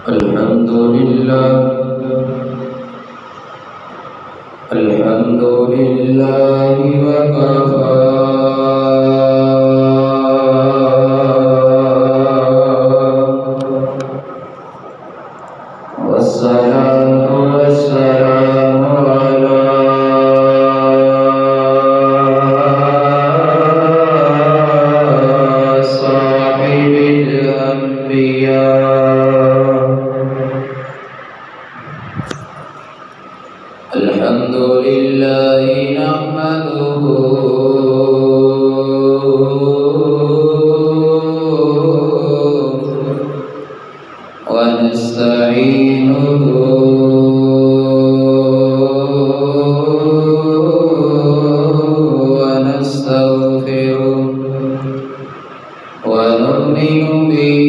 الحمد لله الحمد لله وكفى والصلاة والسلام على صاحب الأنبياء. الحمد لله نحمده ونستعينه ونستغفره ونؤمن به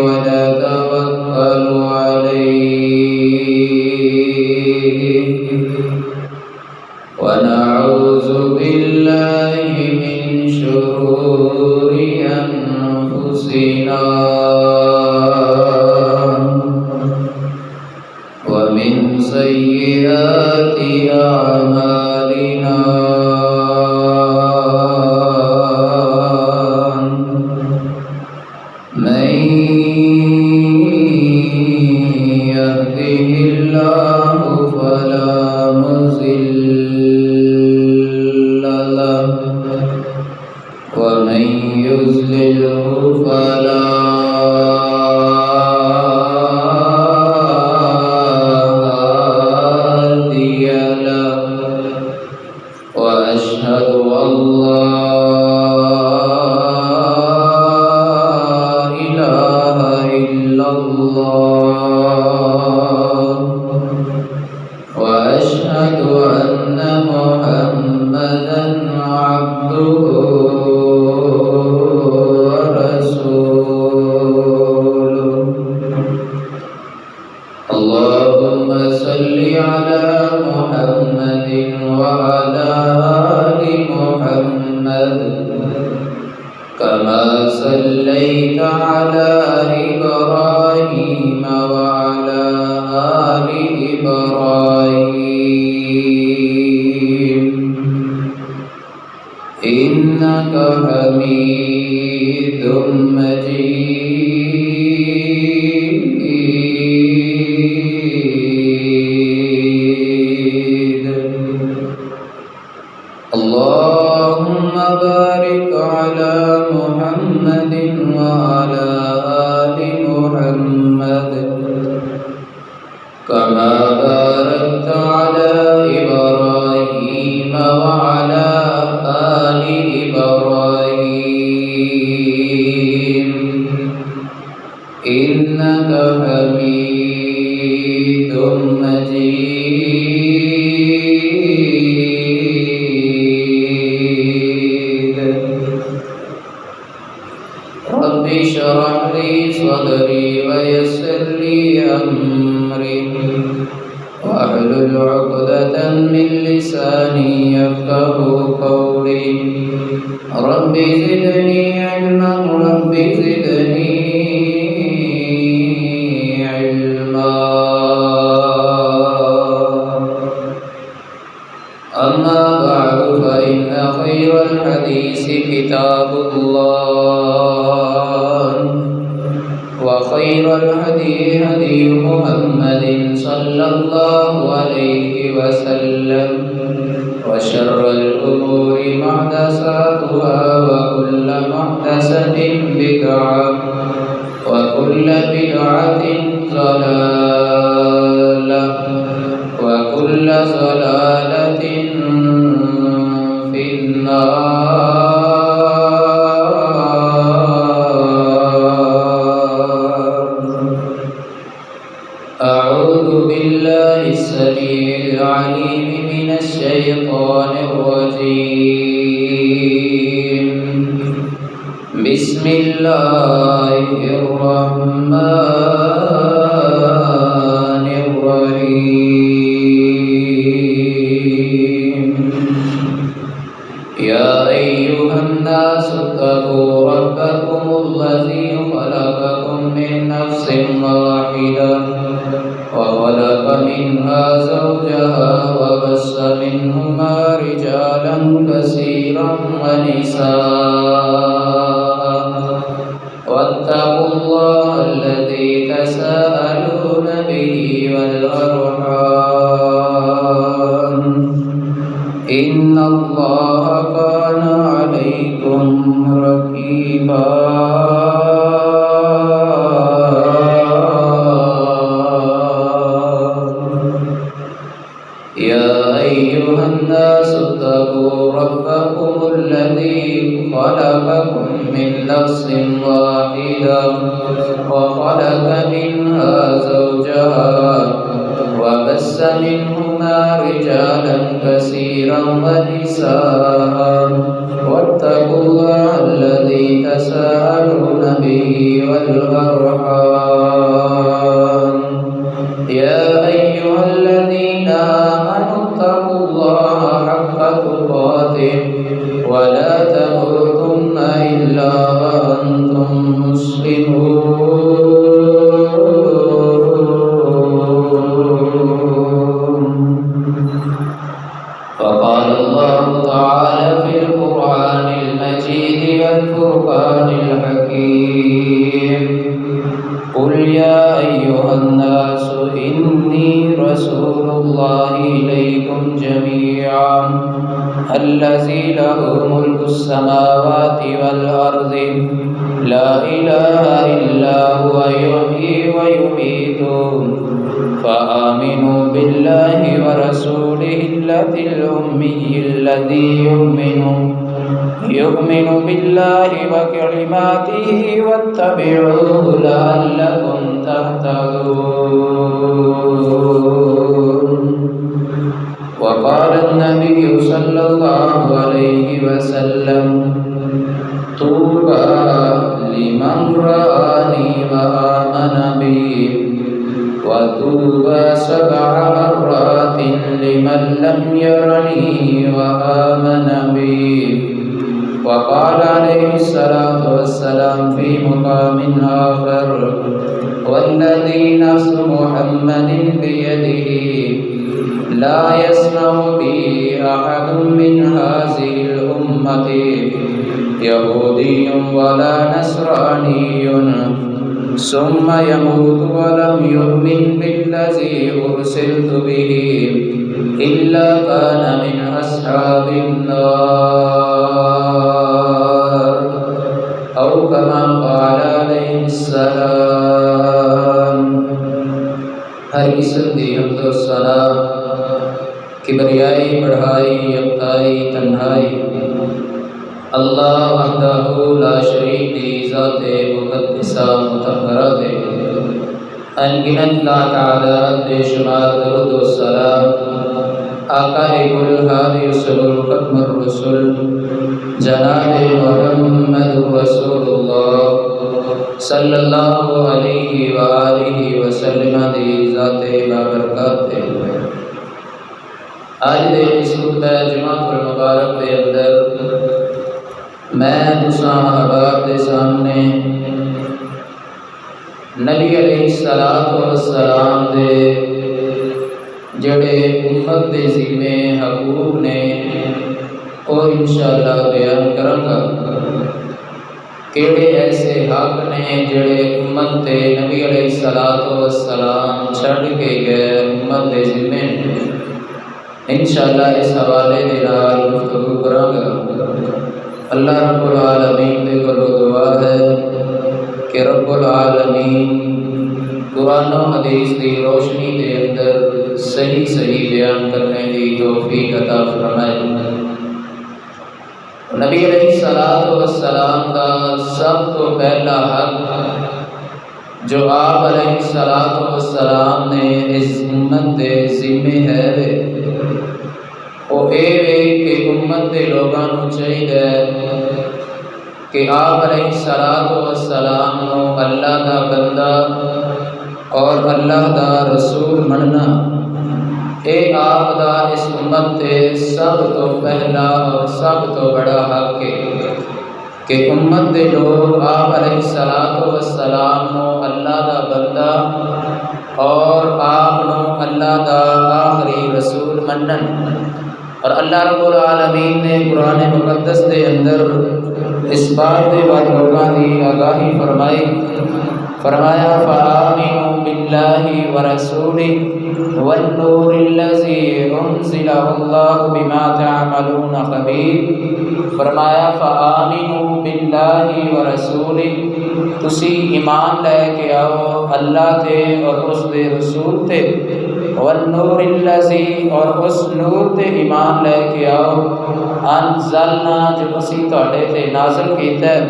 ونتوكل عليه ونعوذ بالله من شرور أنفسنا ومن سيئات أعمالنا. من يهده الله فلا مضل له ومن يضلله فلا هادي له. وأشهد أن لا إله إلا الله وأشهد أن محمدا عبده ورسوله. اللهم صل على محمد وعلى آل محمد كما صليت على إبراهيم وعلى آل إبراهيم إنك حميد مجيد. اللهم بارك على محمد وعلى آل محمد كما باركت على إبراهيم وعلى آل إبراهيم إنك حميد مجيد. رب اشرح لي صدري ويسر لي أمري واحلل عقدة من لساني يفقهوا قولي. رب زدني علما رب زدني علما. أما بعد فإن خير الحديث كتاب الله وخير الهدي هدي محمد صلى الله عليه وسلم وشر الأمور محدثاتها وكل محدثة بدعة وكل بدعة ضلالة وكل ضلالة في النار. أعوذ بالله السميع العليم من الشيطان الرجيم. بسم الله الرحمن الرحيم. يا أيها الناس اتقوا ربكم الذي خلقكم من نفس واحدة وخلق منها زوجها وبث منهما رجالا كثيرا ونساء واتقوا الله الذي تساءلون به والأرحام إن الله كان عليكم رقيبا يا أيها الناس اتقوا ربكم الذي خلقكم من نفس واحدة وخلق منها زوجها وبث منهما رجالا كثيرا ونساء واتقوا الله الذي تساءلون به والأرحام يا أيها الذين آمنوا اتقوا الله حق تقاته ولا تموتن إلا وأنتم مسلمون فقال الله تعالى في القرآن المجيد والفرقان الحكيم قل يا أيها الناس إني رسول الله إليكم جميعا الذي له ملك السماوات والأرض لا إله إلا هو يحيي ويميت فآمنوا بالله ورسوله الأمي الذي يؤمن بالله وكلماته واتبعوه لعلكم تهتدون وقال النبي صلى الله عليه وسلم طوبى لمن رآني وآمن بي وطوبى 7 مرات لمن لم يرني وآمن بي وقال عليه الصلاة والسلام في مقام آخر والذي نفس محمد بيده لا يسمع بي أحد من هذه الأمة يهودي ولا نصراني ثم يموت ولم يؤمن بالذي أرسلت به إلا كان من أصحاب النار أو كما قال عليه السلام. ہر قسم دی حمد و ثنا کبریائی بڑھائی یکتائی تنہائی اللہ وحدہ لا شریک دی ذات مقدسہ مطہرہ دے انگنت لا تعداد بے شمار درود و سلام آقا کل ہادی صلی الختم الرسول جناب محمد رسول اللہ صلی اللہ علیہ وآلہ وسلم دی ذات بابرکات دے. آج دے اس خطبہ جمعہ المبارک دے اندر میں دوسرا احباب دے سامنے نبی علیہ السلام دے جڑے امت دے ذمے حقوق نے وہ انشاءاللہ بیان کروں گا. کیڑے ایسے حق نے جڑے امت تے نبی علیہ السلام چھڑ کے گئے امت دے ذمے نے. انشاءاللہ اس حوالے دے نال گفتگو کراں گا. اللہ رب العالمین دے کولوں دعا ہے کہ رب العالمین قرآن و حدیث دی روشنی دے اندر صحیح صحیح بیان کرنے دی توفیق عطا فرمائے. نبی علیہ السلام کا سب تو پہلا حق جو آپ علیہ السلام نے اس امت دے ذمے ہے وہ اے کہ امت دے لوگاں نوں چاہیے کہ آپ علیہ السلام نو اللہ دا بندہ اور اللہ دا رسول مننا اے آپ دا اس امت تے سب تو پہلا اور سب تو بڑا حق ہے کہ امت دے لوگ آپ علیہ السلام نو اللہ دا بندہ اور آپ نو اللہ دا آخری رسول منن۔ اور اللہ رب العالمین نے قرآن مقدس دے اندر اس بات دے بعد لوگاں دی آگاہی فرمایا فآمنوا باللہ ورسولہ والنور الذی انزل واللہ بما تعملون خبیر۔ فرمایا فآمنوا باللہ ورسولہ، تسی ایمان لے کے آؤ اللہ تے اور اس دے رسول تے، والنور الذی اور اس نور تے ایمان لے کے آؤ، انزلنا جو اسی تواڈے تے نازل کیتا ہے،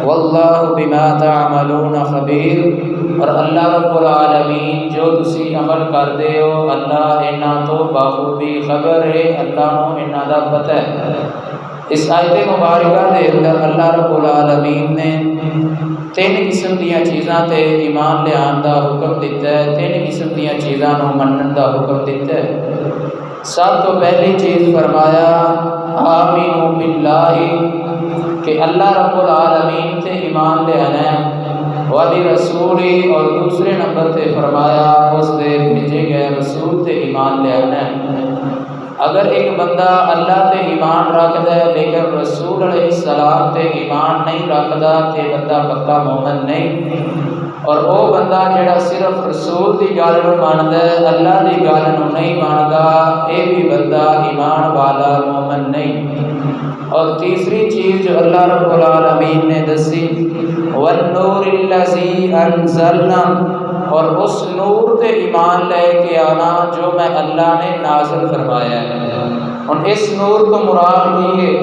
واللہ بما تعملون خبیر، اور اللہ رب العالمین جو تسی عمل کردے ہو اللہ انہاں تو بخوبی خبر ہے، اللہ نو انہاں دا پتہ ہے۔ اس آیت مبارکہ دے اندر اللہ رب العالمین نے تین قسم دیاں چیزاں تے ایمان لیان دا حکم دیتا ہے، تین قسم دیاں چیزاں نو منن دا حکم دیتا ہے۔ سب تو پہلی چیز فرمایا آمنوا باللہ، کہ اللہ رب العالمین تے ایمان لیانا ہے، وبرسولہ، اور دوسرے نمبر تے فرمایا اس دے بھیجے گئے رسول تے ایمان لیانا ہے۔ اگر ایک بندہ اللہ تے ایمان رکھدا ہے لیکن رسول علیہ السلام تے ایمان نہیں رکھدا تے بندہ پکا مومن نہیں، اور وہ بندہ جڑا صرف رسول دی گل نو ماندا ہے اللہ دی گل نو نہیں ماندا، اے بھی بندہ ایمان والا مومن نہیں۔ اور تیسری چیز جو اللہ رب العالمین نے دسی والنور الذی انزلنا، اور اس نور تے ایمان لے کے آنا جو میں اللہ نے نازل فرمایا ہے۔ اور اس نور تو مراد کی ہے،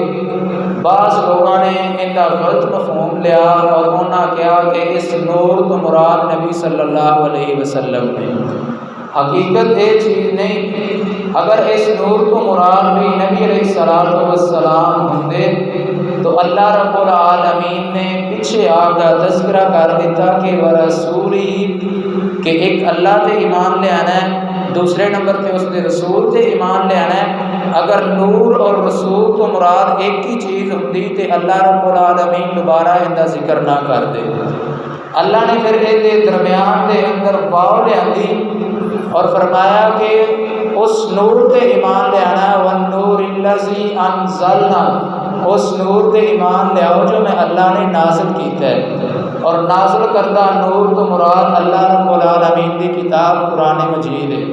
بعض لوگوں نے ان کا غلط مفہوم لیا اور انہوں نے کہا کہ اس نور تو مراد نبی صلی اللہ علیہ وسلم نے۔ حقیقت یہ چیز نہیں، اگر اس نور کو مراد بھی نبی علیہ السلام ہوندے تو اللہ رب العالمین نے پیچھے آپ کا تذکرہ کر دیتا کہ ورسولہ، کہ ایک اللہ تے ایمان لے آنا ہے، دوسرے نمبر تے اس دے رسول تے ایمان لے آنا ہے۔ اگر نور اور رسول تو مراد ایک ہی چیز ہوندی تے اللہ رب العالمین دوبارہ ان کا ذکر نہ کر دے۔ اللہ نے پھر یہ درمیان دے اندر واو لے آندی اور فرمایا کہ اس نور تے ایمان لے آنا، والنور الذی انزلنا، اس نور تے ایمان لے آؤ جو میں اللہ نے نازل کیتا ہے۔ اور نازل کردہ نور تو مراد اللہ رب العالمین دی کتاب قرآن مجید ہے۔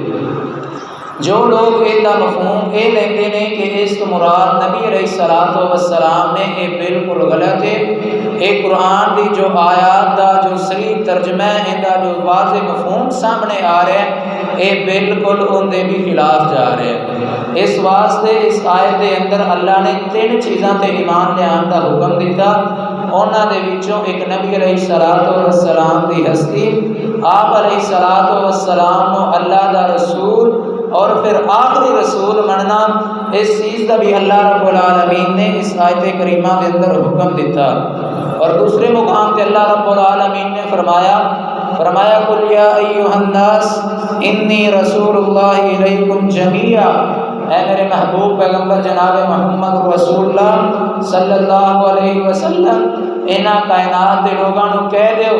جو لوگ یہ مفہوم یہ لیندے نے کہ اس تو مراد نبی علیہ السلام نے، یہ بالکل غلط ہے۔ یہ قرآن دی جو آیات دا جو صحیح ترجمہ ہے، ان کا جو واضح مفہوم سامنے آ رہا ہے، یہ بالکل ان دے بھی خلاف جا رہے ہیں۔ اس واسطے اس آیت دے اندر اللہ نے تین چیزاں تے ایمان لیان دا حکم دیتا، انہاں دے وچوں ایک نبی علیہ السلام دی ہستی، آپ علیہ السلام نو اللہ دا رسول اور پھر آخری رسول مننا، اس چیز کا بھی اللہ رب العالمین نے اس آیت کریمہ کے اندر حکم دیتا۔ اور دوسرے مقام پہ اللہ رب العالمین نے فرمایا قل یا ایھا الناس انی رسول اللہ الیکم جمیعا، اے میرے محبوب پیغمبر جناب محمد رسول اللہ صلی اللہ علیہ وسلم، انہاں کائنات دے لوگاں نو کہہ دیو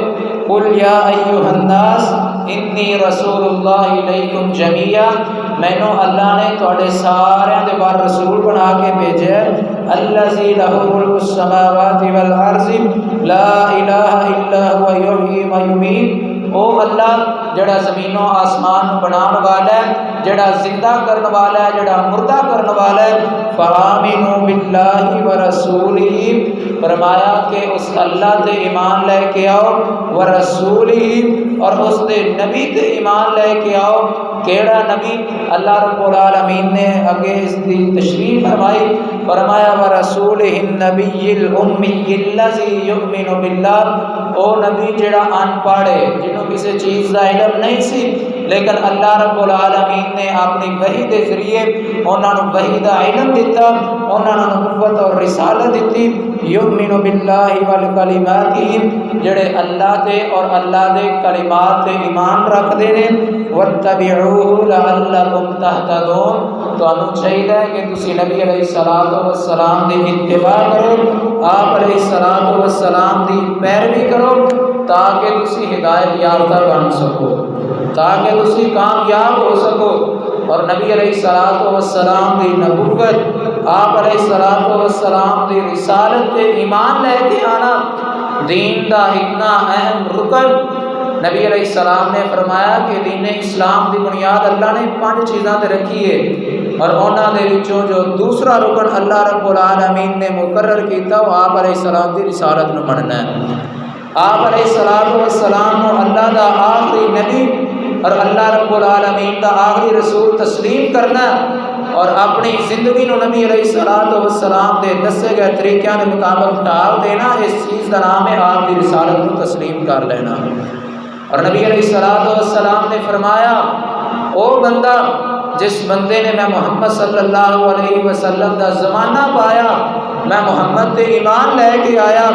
قل یا ایھا الناس انی رسول اللہ الیکم جمیعا، مینو اللہ نے تواڈے سارے دے بار رسول بنا کے بھیجا ہے، الذی لہ ملک السماوات والارض لا الہ الا هو یحیی و یمیت، او اللہ جڑا زمین و آسمان بنان والا ہے، جڑا زندہ کرنے والا ہے، جڑا مردہ کرنے والا ہے۔ فآمنوا باللہ ورسولہ، فرمایا کہ اس اللہ تے ایمان لے کے آؤ، ورسولہ، اور اس دے نبی تے ایمان لے کے آؤ۔ کیڑا نبی؟ اللہ رب العالمین نے اگے اس کی تشریح فرمائی، فرمایا ورسولہ النبی الامی الذی یؤمن باللہ، او نبی جڑا ان پڑھ ہے، جنہوں کسی چیز کا علم نہیں سی، لیکن اللہ رب العالمین نے اپنی وحی کے ذریعے انہوں نے وحی کا علم دیتا، انہوں نے نبوت اور رسالت رسالت دیتی یؤمن باللہ والکلماتہ جڑے اللہ تے اور اللہ دے کلمات تے ایمان رکھ دے نے واتبعوہ لعلکم تہتدون تانوں چاہیے کہ تسی نبی علیہ الصلوۃ والسلام دی اتباع کرو آپ علیہ الصلوۃ والسلام دی پیروی کرو تاکہ تسی ہدایت یافتہ بن سکو تاکہ تسی کامیاب ہو سکو اور نبی علیہ الصلوۃ والسلام دی نبوت آپ علیہ الصلوۃ والسلام دی رسالت تے ایمان لے کے آنا دین دا اتنا اہم رکن نبی علیہ السلام نے فرمایا کہ دین اسلام دی بنیاد اللہ نے 5 چیزاں تے رکھی ہے اور انہاں دے وچوں جو دوسرا رکن اللہ رب العالمین نے مقرر کیتا وہ آپ علیہ السلام دی رسالت نو مننا ہے آپ علیہ الصلوۃ والسلام نو اللہ دا آخری نبی اور اللہ رب العالمین دا آخری رسول تسلیم کرنا اور اپنی زندگی نو نبی علیہ الصلوۃ والسلام دے دسے گئے طریقیاں دے مطابق ڈال دینا اس چیز دا نام ہے آپ دی رسالت نو تسلیم کر لینا اور نبی علیہ الصلوۃ والسلام نے فرمایا او بندہ جس بندے نے میں محمد صلی اللہ علیہ وسلم دا زمانہ پایا میں محمد تے ایمان لے کے آیا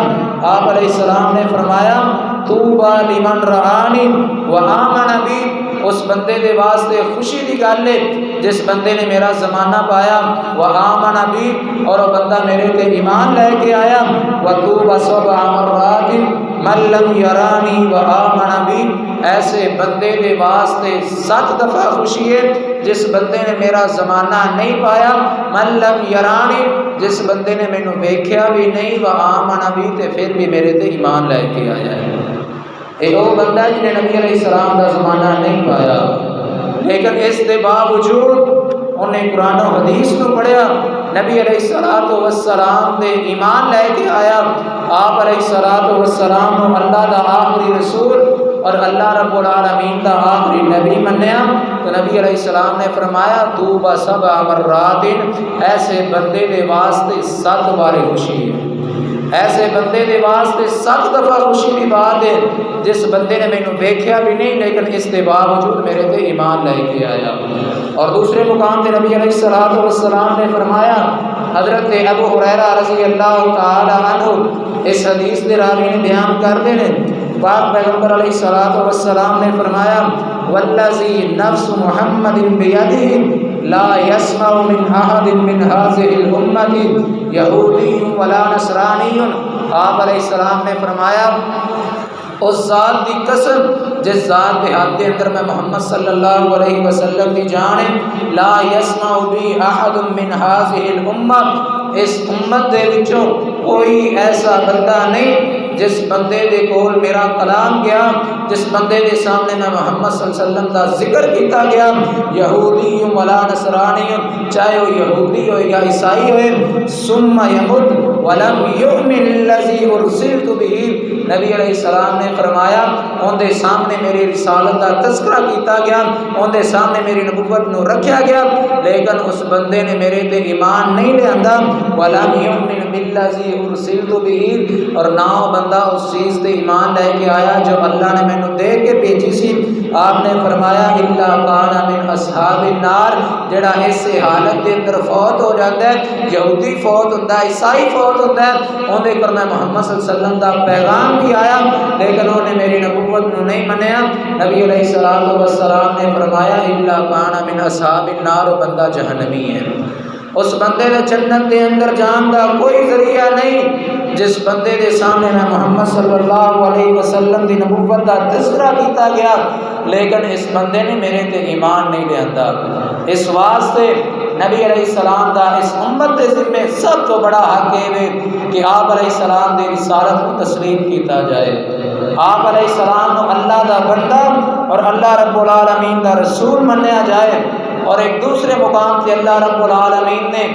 آپ علیہ السلام نے فرمایا طوبی لمن رآنی وآمن بی اس بندے دے واسطے خوشی دی گل ہے جس بندے نے میرا زمانہ پایا وآمن بی اور وہ بندہ میرے تے ایمان لے کے آیا وطوبی 7 مرات من لم یرانی وآمن بی ایسے بندے دے واسطے 7 دفعہ خوشی ہے جس بندے نے میرا زمانہ نہیں پایا من لم یرانی جس بندے نے مینوں ویکھیا بھی نہیں وآمن بی تے پھر بھی میرے تے ایمان لے کے آیا ہے اے او بندہ جن نے نبی علیہ السلام دا زمانہ نہیں پایا لیکن اس دے باوجود انہیں قرآن و حدیث کو پڑھیا نبی علیہ الصلوۃ والسلام دے ایمان لے کے آیا آپ علیہ الصلوۃ والسلام کو اللہ دا آخری رسول اور اللہ رب العالمین دا آخری نبی منیا تو نبی علیہ السلام نے فرمایا طوبی 7 مرات ایسے بندے دے واسطے 7 بار خوشی ہے ایسے بندے دے واسطے 7 دفعہ خوشی دی بات ہے جس بندے نے مینوں دیکھیا بھی نہیں لیکن اس کے باوجود میرے تے ایمان لے کے آیا اور دوسرے مقام تے نبی علیہ الصلوۃ والسلام نے فرمایا حضرت ابو ہریرہ رضی اللہ تعالی عنہ اس حدیث دے راوی نے بیان کرتے ہیں پاک پیغمبر علیہ الصلوۃ والسلام نے فرمایا والذی نفس محمد بیدہ لا يسمع من احد من هذه الامه یہودی ولا نصرانی آپ علیہ السلام نے فرمایا اس ذات دی قسم جس ذات کے ہاتھ کے اندر میں محمد صلی اللہ علیہ وسلم کی جان ہے لا يسمع بی احد من هذه الامه اس امت دے وچوں کوئی ایسا بندہ نہیں جس بندے دے کول میرا کلام گیا جس بندے دے سامنے میں محمد صلی اللہ علیہ وسلم دا ذکر کیتا گیا یہودی ولا نصرانی چاہے وہ یہودی ہو یا عیسائی ہوئے ثم یمت ولم یؤمن الذی ارسلت به نبی علیہ السلام نے فرمایا ان دے سامنے میری رسالت کا تذکرہ کیتا گیا ان دے سامنے میری نبوت نو رکھیا گیا لیکن اس بندے نے میرے تے ایمان نہیں لیا ولم یؤمن بالذی ارسلت به اور نہ بندہ اس چیز تے ایمان لے کے آیا جو اللہ نے مینوں دے کے بھیجی سی آپ نے فرمایا الا کان من اصحاب النار جڑا اس حالت دے اندر فوت ہو جاتا ہے یہودی فوت ہوندا ہے عیسائی فوت ہوندا ہے اون دے کر میں محمد صلی اللہ علیہ وسلم دا پیغام بھی آیا لیکن انہوں نے میری نبوت نو نہیں منیا نبی علیہ الصلوۃ والسلام نے فرمایا الا کان من اصحاب النار بندہ جہنمی ہے اس بندے نے جنت کے اندر جان کا کوئی ذریعہ نہیں جس بندے کے سامنے میں محمد صلی اللہ علیہ وسلم کی نبوت کا تذکرہ کیتا گیا لیکن اس بندے نے میرے تے ایمان نہیں لیا اس واسطے نبی علیہ السلام دا اس امت کے ذمے سب تو بڑا حق ہے کہ آپ علیہ السلام دی رسالت کو تسلیم کیتا جائے آپ علیہ السلام کو اللہ دا بندہ اور اللہ رب العالمین دا رسول منیا جائے اور ایک دوسرے مقام تے اللہ رب العالمین نے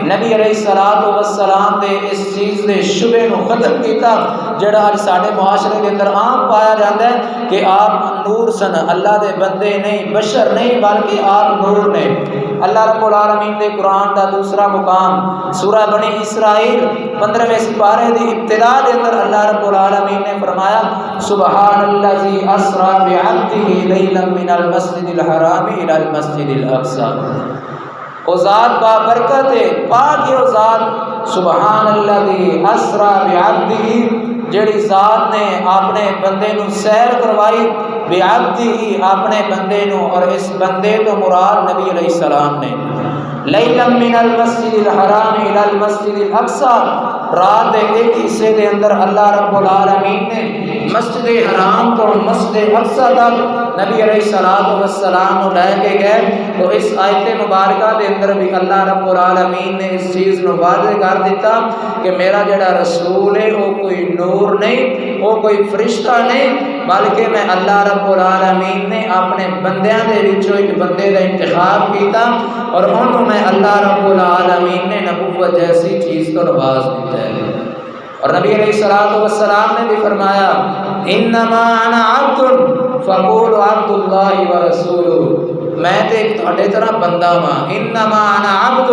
نبی علیہ الصلوۃ والسلام دے اس چیز دے شبے نو ختم کیتا جڑا اج ساڈے معاشرے دے اندر عام پایا جاندا ہے کہ آپ نور سن اللہ دے بندے نہیں بشر نہیں بلکہ آپ نور نے اللہ رب العالمین دے قرآن دا دوسرا مقام سورہ بنی اسرائیل 15ویں سپارے دی ابتدا دے اندر اللہ رب العالمین نے فرمایا سبحان الذی اسری بعبدہ لیلا من المسجد الحرام الی المسجد الاقصی او ذات با برکت ہے پاک ہے او ذات سبحان الذی اسرا بعبدہ، جڑی ذات نے اپنے بندے نو سیر کروائی، بعبدہ اپنے بندے نو، اور اس بندے تو مراد نبی علیہ السلام نے، لیلا من المسجد الحرام الى المسجد الاقصى، رات دے ایک حصے دے اندر اللہ رب العالمین نے مسجد حرام تو مسجد اقصی تک نبی علیہ السلام کو لے کے گئے۔ تو اس آیت مبارکہ دے اندر بھی اللہ رب العالمین نے اس چیز نو واضح کر دیتا کہ میرا جڑا رسول ہے وہ کوئی نور نہیں، وہ کوئی فرشتہ نہیں، بلکہ میں اللہ رب العالمین نے اپنے بندیاں دے وچوں ایک بندے کا انتخاب کیتا، اور انہوں میں اللہ رب العالمین نے نبوت جیسی چیز تو نواز دیتا ہے۔ اور نبی علیہ السلام نے بھی فرمایا انما انا عبد فقولوا عبد اللہ ورسولہ، میں تے تہاڈے طرح بندہ ہاں، انما انا عبد،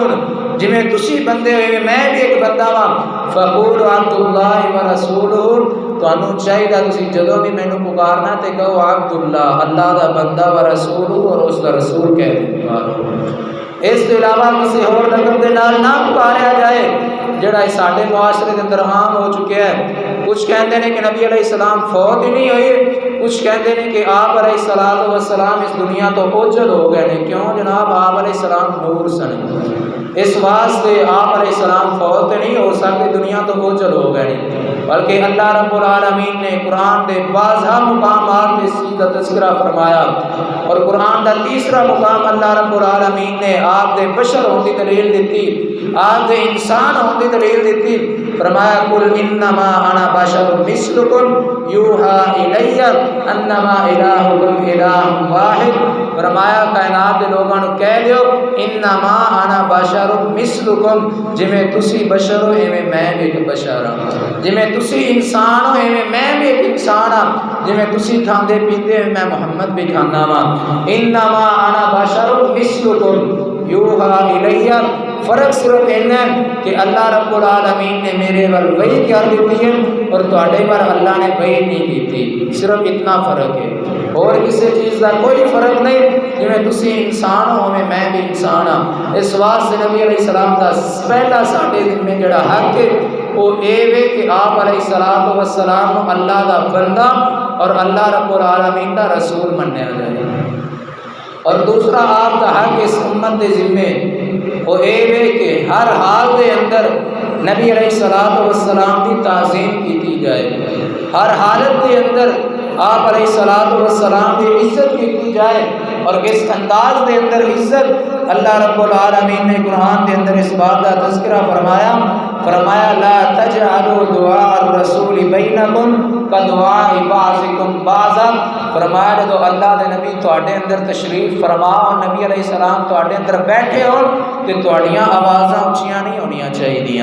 جویں تسی بندے ہوئے میں بھی ایک بندہ ہاں، فقولوا عبد اللہ ورسولہ، تانوں چاہیے تسی جدوں بھی مینوں پکارنا تے کہو عبد اللہ، اللہ دا بندہ، ورسولہ، اور اس دا رسول کہہ کے پکارو۔ اس کے علاوہ کسی اور لقب کے نال نہ پکاریا جائے، جڑا ساڈے معاشرے کے اندر عام ہو چکے ہیں۔ کچھ کہتے ہیں کہ نبی علیہ السلام فوت ہی نہیں ہوئے، کچھ کہتے ہیں کہ آپ علیہ السلام اس دنیا تو اوجھل ہو گئے ہیں۔ کیوں جناب؟ آپ علیہ السلام نور سن، اس واسطے آپ علیہ السلام فوت نہیں ہو سکتے، دنیا تو اوجھل ہو گئے ہیں۔ بلکہ اللہ رب العالمین نے قرآن دے واضح مقامات میں اس چیز کا تذکرہ فرمایا، اور قرآن دا تیسرا مقام اللہ رب العالمین نے آپ دے بشر ہون دی دلیل دیتی، آپ دے انسان ہون دی دلیل دیتی، فرمایا قل انما انا بشر مثلکم یوحا الی انما الہکم الہ واحد، فرمایا کائنات دے لوگاں نو کہہ دیو انما انا بشر مثلکم، جویں تسی بشر ہو ایویں میں بھی ایک بشر ہاں، جویں تسی انسان ہو ایویں میں بھی ایک انسان ہاں، جویں تسی کھاندے پیندے میں محمد بھی کھانا وا، انما انا بشر مثلکم یوحا الی، فرق صرف اتنا ہے کہ اللہ رب العالمین نے میرے ول وحی کر دیتی ہے اور تواڈے پر اللہ نے وحی نہیں کیتی، صرف اتنا فرق ہے، اور کسی چیز کا کوئی فرق نہیں، جویں تسی انسان ہو میں بھی انسان ہاں۔ اس واسطے نبی علیہ السلام کا پہلا ساڈے ذمہ جڑا حق ہے وہ یہ ہے کہ آپ علیہ السلام اللہ دا بندہ اور اللہ رب العالمین دا رسول منیا جائے، اور دوسرا آپ کا حق اس امت کے ذمے وہ یہ ہے کہ ہر حال دے اندر نبی علیہ السلام کی تعظیم کی جائے، ہر حالت کے اندر آپ علیہ السلام کی عزت کی جائے، اور کس انداز دے اندر عزت اللہ رب العالمین نے قرآن دے اندر اس بات کا تذکرہ فرمایا لا تجعلوا دعاء الرسول بینکم کدعاء بعضکم بعضا، فرمایا جدو اللہ دے نبی تواڈے اندر تشریف فرما اور نبی علیہ السلام تواڈے اندر بیٹھے ہو تے تواڈیاں آوازاں اچھیاں نہیں ہونیاں چاہیے،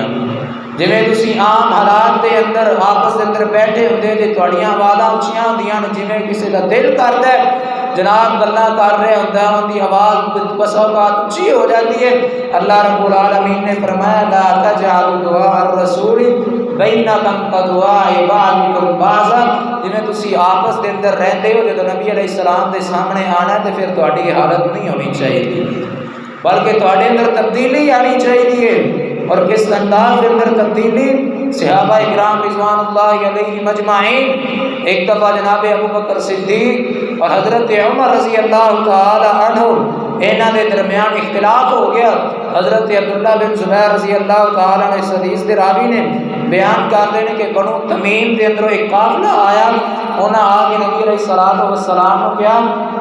جویں تسی عام حالات دے اندر آپس دے اندر بیٹھے ہوندے تے تواڈیاں آوازاں اچھیاں ہوندیاں، جویں کسی دا دل کردا ہے جناب گلاں کر رہے ہوندا ان دی آواز بس اوقات اونچی ہو جاتی ہے، اللہ رب العالمین نے فرمایا لا تجعلوا دعاء الرسول بینکم کدعاء بعضکم بعضا، جویں تسی آپس دے اندر رہندے ہو جدوں نبی علیہ السلام دے سامنے آنا تے پھر تہاڈی حالت نہیں ہونی چاہیے، بلکہ تہاڈے اندر تبدیلی آنی چاہیے، اور کس انداز کے اندر تبدیلی؟ صحابہ اکرام رضوان اللہ علیہ مجمعین، ایک دفعہ جناب ابو بکر صدیق اور حضرت عمر رضی اللہ تعالی عنہ انہاں دے درمیان اختلاف ہو گیا۔ حضرت عبداللہ بن زبیر رضی اللہ تعالی عنہ اس حدیث دے راوی نے بیان کرتے ہیں کہ بنو تمیم دے اندروں ایک قافلہ آیا، انہاں آ کے نبی علیہ السلام کو کہا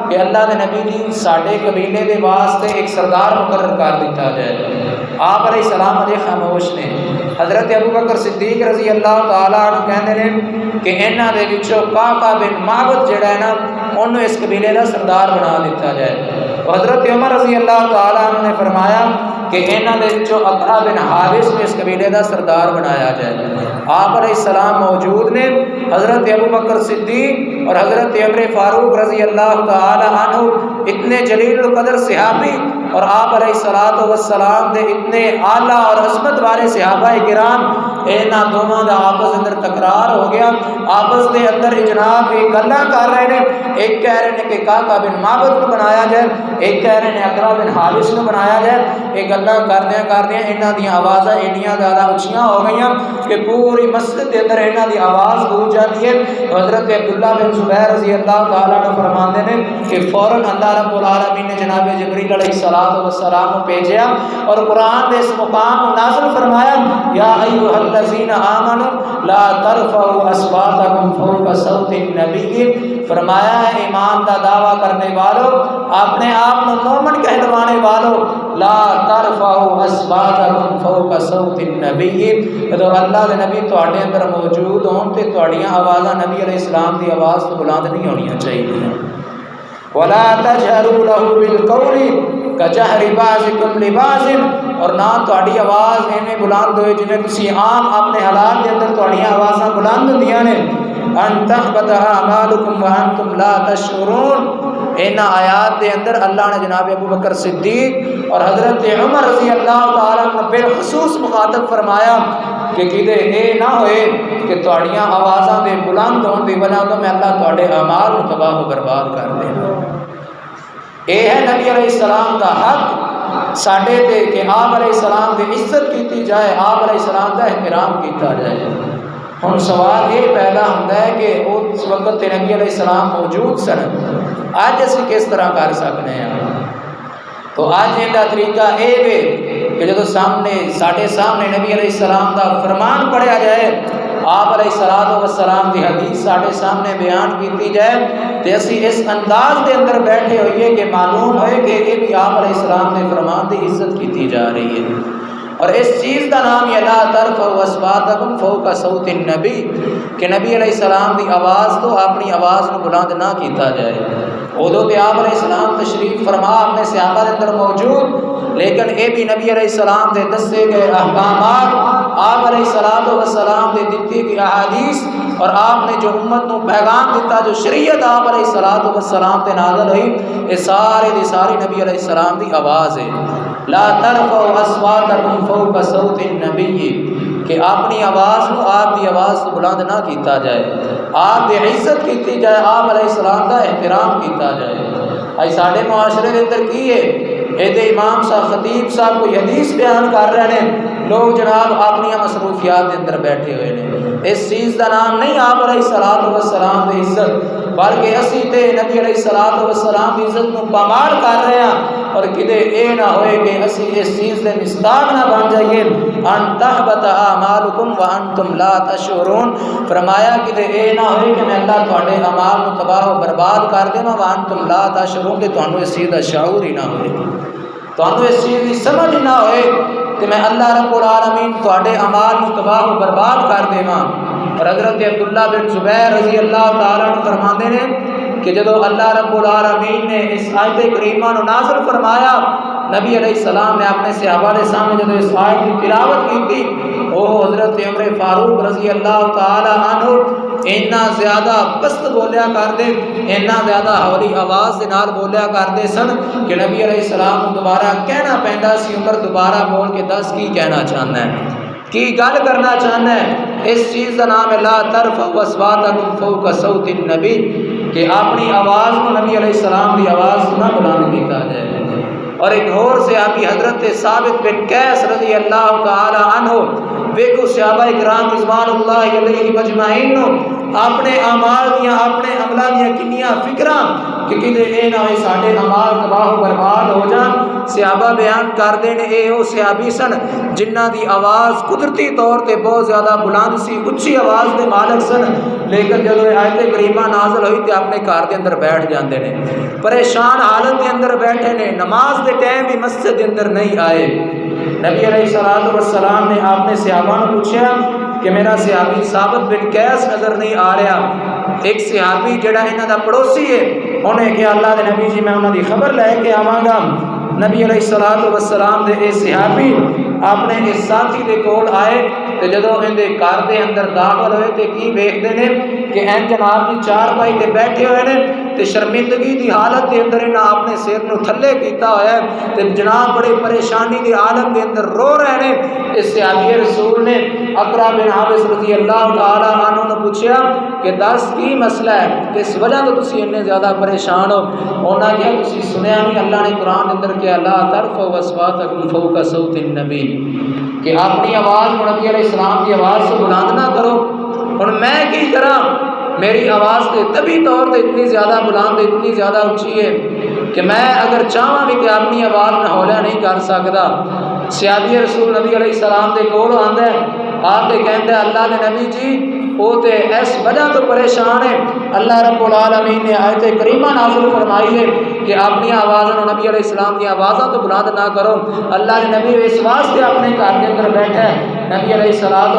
کہ اللہ دے نبی جی ساڈے قبیلے دے واسطے ایک سردار مقرر کر دیتا جائے۔ آپ علیہ السلام اجے خاموش نے۔ حضرت ابو بکر صدیق رضی اللہ تعالی عنہ کہندے نے کہ انہاں دے وچوں قعقاع بن معبد جڑا ہے نا انہوں اس قبیلے دا سردار بنا دیتا جائے۔ حضرت عمر رضی اللہ تعالی عنہ نے فرمایا کہ انہاں دے وچوں اقرع بن حابس نے اس قبیلے دا سردار بنایا جائے۔ آپ علیہ السلام موجود نے، حضرت ابو بکر صدیق اور حضرت عمر فاروق رضی اللہ تعالی عنہ اتنے جلیل القدر صحابی اور آپ علیہ السلام دے اتنے اعلیٰ اور عظمت والے صحابہ کرام، انہاں دونوں دا آپس اندر تکرار ہو گیا، آپس دے اندر جناب ایک گلاں کر رہے ہیں، ایک کہہ رہے ہیں کہ کعکہ بن معبد کو بنایا جائے، ایک کہہ رہے ہیں اقرا بن حابس کو بنایا جائے، ایک گلاں کردیاں انہاں دی آوازاں ایڈیاں زیادہ اچھیاں ہو گئیاں کہ پوری مسجد کے اندر انہاں دی آواز گونج جاتی ہے۔ حضرت عبداللہ بن زبیر رضی اللہ تعالیٰ عنہ فرماندے نے کہ فوراً اللہ رب العالمین نے جناب جبریل علیہ السلام کو بھیجا اور قرآن نے اس مقام کو نازل فرمایا، یا ایھا الذین آمنوا لا ترفعوا اصواتکم فوق صوت النبی، فرمایا ہے ایمان کا دعویٰ کرنے والوں، اپنے آپ کو مومن کہلوانے والوں، لا ترفعوا اصواتکم فوق صوت النبی، تو اللہ دے نبی تواڈے اندر موجود ہون تے تواڈیاں آوازاں نبی علیہ السلام دی آواز تو بلند نہیں ہونیاں چاہیے۔ ولا تجهروا له بالقول كجهر بعضكم لبعض، اور نہ تہاڈی آواز ایویں بلند ہوئے جویں تسی عام اپنے حالات دے اندر تہاڈیاں آوازاں بلند ہوندیاں نے، ان تحبط اعمالكم وانتم لا تشعرون۔ ان آیات دے اندر اللہ نے جناب ابو بکر صدیق اور حضرت عمر رضی اللہ تعالیٰ عنہ بالخصوص مخاطب فرمایا کہ کدے اے نہ ہوئے کہ تہاڈیاں آوازاں دے بلند ہون دی وجہ تو میں اللہ تہاڈے اعمال کو تباہ و برباد کر دے۔ اے ہے نبی علیہ السلام کا حق ساڈے تے کہ آپ علیہ السلام دی عزت کیتی جائے، آپ علیہ السلام کا احترام کیتا جائے۔ ہن سوال یہ پیدا ہوتا ہے کہ اس وقت تے نبی علیہ السلام موجود سن، اج اسی کس طرح کر سکنے ہیں؟ تو آج ان کا طریقہ اے وے کہ جدو ساڈے سامنے نبی علیہ السلام کا فرمان پڑھیا جائے، آپ علیہ السلام کی حدیث ساڈے سامنے بیان کیتی جائے تے اسی اس انداز دے اندر بیٹھے ہوئیے کہ معلوم ہوئے کہ یہ بھی آپ علیہ السلام نے فرمان دی عزت کیتی جا رہی ہے۔ اور اس چیز کا نام یہ لا ترفعوا اصواتکم فوق صوت النبی، کہ نبی علیہ السلام دی آواز تو اپنی آواز کو بلند نہ کیتا جائے۔ ادو تے آپ علیہ السلام تشریف فرما اپنے صحابہ دے اندر موجود، لیکن اے بھی نبی علیہ السلام دے دسے گئے احکامات، آپ علیہ السلام دے دتی گئی احادیث اور آپ نے جو امت کو پیغام دیتا، جو شریعت آپ علیہ السلام تے نازل ہوئی، یہ سارے دی ساری نبی علیہ السلام دی آواز ہے۔ لا ترفعوا اصواتکم فوق صوت النبی، کہ اپنی آواز کو آپ کی آواز کو بلند نہ کیتا جائے، آپ کی عزت کیتی جائے، آپ علیہ السلام کا احترام کیتا جائے۔ اج ساڈے معاشرے کے اندر کی ہے، یہ امام صاحب خطیب صاحب کوئی حدیث بیان کر رہے ہیں، لوگ جناب اپنی مصروفیات کے اندر بیٹھے ہوئے ہیں۔ اس چیز کا نام نہیں آپ علیہ السلام کی عزت، بلکہ اسی تے نبی علیہ السلام کی عزت کو پامال کر رہے ہیں، اور کدے اے نہ ہوئے کہ اسی اس چیز دے مصداق نہ بن جائیے۔ ان تحبط اعمالکم وانتم لا تشعرون، فرمایا کدے اے نہ ہوئے کہ میں اللہ تواڈے اعمال کو تباہ و برباد کر دیواں، وانتم لا تشعرون، کہ تانوں اس چیز دا شعور ہی نہ ہوئے، تانوں اس چیز دی سمجھ ہی نہ ہوئے کہ میں اللہ رب العالمین تواڈے اعمال کو تباہ و برباد کر دیواں۔ اور حضرت عبداللہ بن زبیر رضی اللہ تعالیٰ عنہ فرماندے نے کہ جدو اللہ رب العالمین نے اس آیت کریمہ نو نازل فرمایا، نبی علیہ السلام نے اپنے صحابہ کے سامنے جدو اس آیت کی تلاوت کی تھی، وہ حضرت عمر فاروق رضی اللہ تعالی عنہ اتنا زیادہ پست بولیا کرتے، اتنا زیادہ ہولی آواز کے نال بولیا کرتے سن کہ نبی علیہ السلام کو دوبارہ کہنا پیندا سی، عمر دوبارہ بول کے دس کی کہنا چاہنا ہے، کی گل کرنا چاہنا ہے۔ اس چیز کا نام ہے لا ترفعوا اصواتکم فوق صوت النبی، کہ اپنی آواز کو نبی علیہ السلام کی آواز نہ بلند کیتا جائے۔ اور ایک اور صحابی حضرت ثابت بن قیس رضی اللہ تعالی عنہ، ویکھو صحابہ کرام رضوان اللہ علیہ مجمعین اپنے اعمال دیاں اپنے عملاں دیاں کنیاں فکراں کہ کدے اے نہ ہوئے ساڈے اعمال تباہ و برباد ہو جان۔ صحابہ بیان کردے نے اے او صحابی سن جنہاں دی آواز قدرتی طور تے بہت زیادہ بلند سی، اچھی آواز دے مالک سن، لیکن جدو آیت کریمہ نازل ہوئی تے اپنے گھر دے اندر بیٹھ جاندے نے، پریشان حالت دے اندر بیٹھے نے، نماز دے ٹائم بھی مسجد دے اندر نہیں آئے۔ نبی علیہ السلام نے آپ نے صحابہ نے پوچھا کہ میرا صحابی ثابت بن قیس نظر نہیں آ رہا۔ ایک صحابی جڑا انہاں دا پڑوسی ہے، انہیں کہ اللہ دے نبی جی میں انہاں دی خبر لے کے آواں گا۔ نبی علیہ السلام دے اے صحابی اپنے اس ساتھی دے کول آئے تے جدوں اندے گھر دے اندر داخل ہوئے تے کی ویکھدے نے کہ این جناب جی چارپائی تے بیٹھے ہوئے نے تے شرمندگی دی حالت دے اندر انہاں اپنے سر نو تھلے کیتا ہوا ہے تے جناب بڑے پریشانی دی حالت دے اندر رو رہے نے۔ اس صحابی رسول نے اقرا بن حابس رضی اللہ تعالی عنہ نے پوچھا کہ دس کی مسئلہ ہے، اس وجہ تو تسی اتنے زیادہ پریشان ہو؟ انہاں کہا تسی سنیا نہیں اللہ نے قرآن اندر کیا لا ترفعوا اصواتکم فوق صوت النبی، کہ اپنی آواز نبی علیہ السلام کی آواز سے بلند نہ کرو۔ اور میں کی کرا، میری آواز تے طبی طور تے اتنی زیادہ بلند اتنی زیادہ اونچی ہے کہ میں اگر چاہواں بھی کہ اپنی آواز میں ہولیا نہیں کر سکتا۔ صحابی رسول نبی علیہ السلام دے کول آندا ہے، آپ تے کہندا ہے اللہ دے نبی جی وہ تے اس وجہ تو پریشان ہے، اللہ رب العالمین نے آیت کریمہ نازل فرمائی ہے کہ اپنی آوازوں نبی علیہ السلام کی آوازوں تو بلند نہ کرو۔ اللہ کے نبی اس واسطے اپنے گھر کے اندر بیٹھا ہے۔ نبی علیہ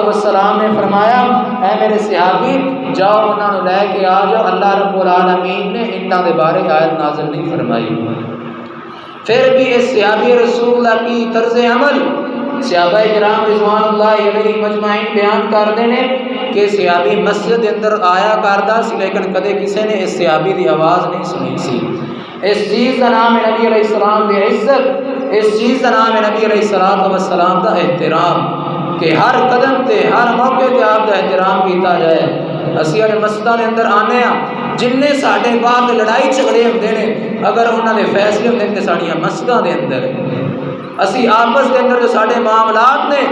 السلام نے فرمایا اے میرے صحابی جاؤ انہاں نوں لے کے آ جاؤ، اللہ رب العالمین نے انہاں دے بارے آیت نازل نہیں فرمائی۔ پھر بھی اس صحابی رسول اللہ کی طرز عمل صحابہ کرام رضوان اللہ علیہ مجمعین بیان کرتے ہیں کہ صحابی مسجد کے اندر آیا کرتا سی لیکن کدے کسی نے اس صحابی دی آواز نہیں سنی سی۔ اس چیز کا نام ہے نبی علیہ السلام دی عزت، اس چیز کا نام ہے نبی علیہ السلام دا احترام، کہ ہر قدم تے ہر موقع تے آپ دا احترام کیتا جائے۔ اسی والے مسجداں دے اندر آنے ہاں جن نے ساڈے بعد لڑائی جھگڑے ہوندے نے اگر انہاں دے فیصلے ہوندے نے ساڈیاں مسجداں دے اندر، اسی آپس کے اندر جو سارے معاملات نے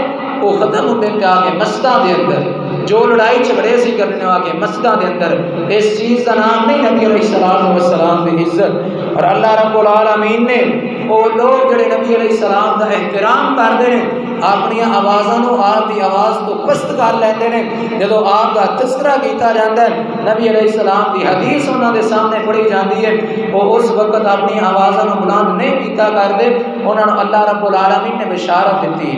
وہ ختم ہوتے ہیں آ کے مسجداں دے اندر، جو لڑائی جھگڑے سی کرنے آ کے مسجداں دے اندر، اس چیز کا نام نہیں نبی علیہ السلام کی عزت۔ اور اللہ رب العالمین نے وہ لوگ جڑے نبی علیہ السلام کا احترام کرتے ہیں اپنی آوازوں آپ کی آواز تو پست کر لیندے نے، جدو آپ کا تذکرہ کیتا جاتا ہے نبی علیہ السلام کی حدیث انہوں نے سامنے پڑھی جاتی ہے، وہ اس وقت اپنی آوازوں بلند نہیں کیتا کرتے، انہوں نے اللہ رب العالمین نے بشارت دیتی۔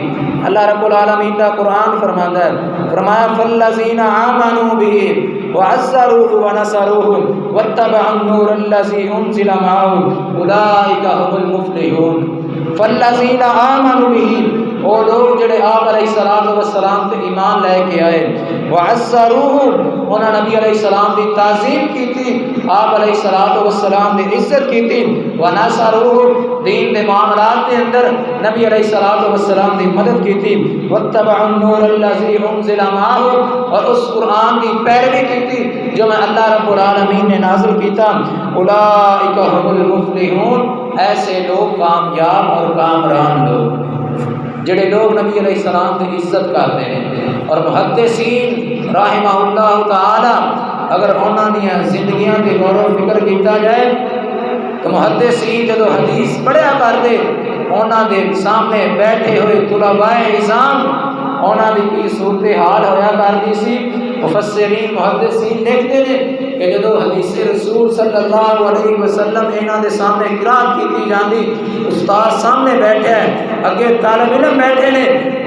اللہ رب العالمین کا قرآن فرماتا ہے، فرمایا فالذین آمنوا بہ وعزروہ ونصروہ واتبعوا النور الذی انزل معہ اولئک هم المفلحون۔ فالذین آمنوا بہ، وہ لوگ جڑے آپ علیہ السلام تے ایمان لے کے آئے، وعزروہ انہوں نے نبی علیہ السلام کی تعظیم کی تھی، آپ علیہ السلام کی عزت کی تھی، ونصروہ دین دے معاملات کے اندر نبی علیہ السلام کی مدد کی تھی، واتبعوا النور الذی انزل معہ اور اس قرآن کی پیروی کی تھی جو میں اللہ رب العالمین نے نازل کیتا، اولئک هم المفلحون، ایسے لوگ کامیاب اور کامران لوگ جڑے لوگ نبی علیہ السلام کی عزت کرتے ہیں۔ اور محدثین رحمہ اللہ تعالی اگر انہوں نے زندگیاں کے غور و فکر کیتا جائے تو محدثین جدو حدیث پڑھیا کرتے انہوں نے سامنے بیٹھے ہوئے طلباء نظام انہوں نے کی صورتحال ہویا کرتی سی۔ مفسرین محدثین لکھتے ہیں کہ جدو حدیث رسول صلی اللہ علیہ وسلم انہوں نے سامنے قرات کی جاتی، استاد سامنے بیٹھے ہیں، اگے طالب علم بیٹھے نے،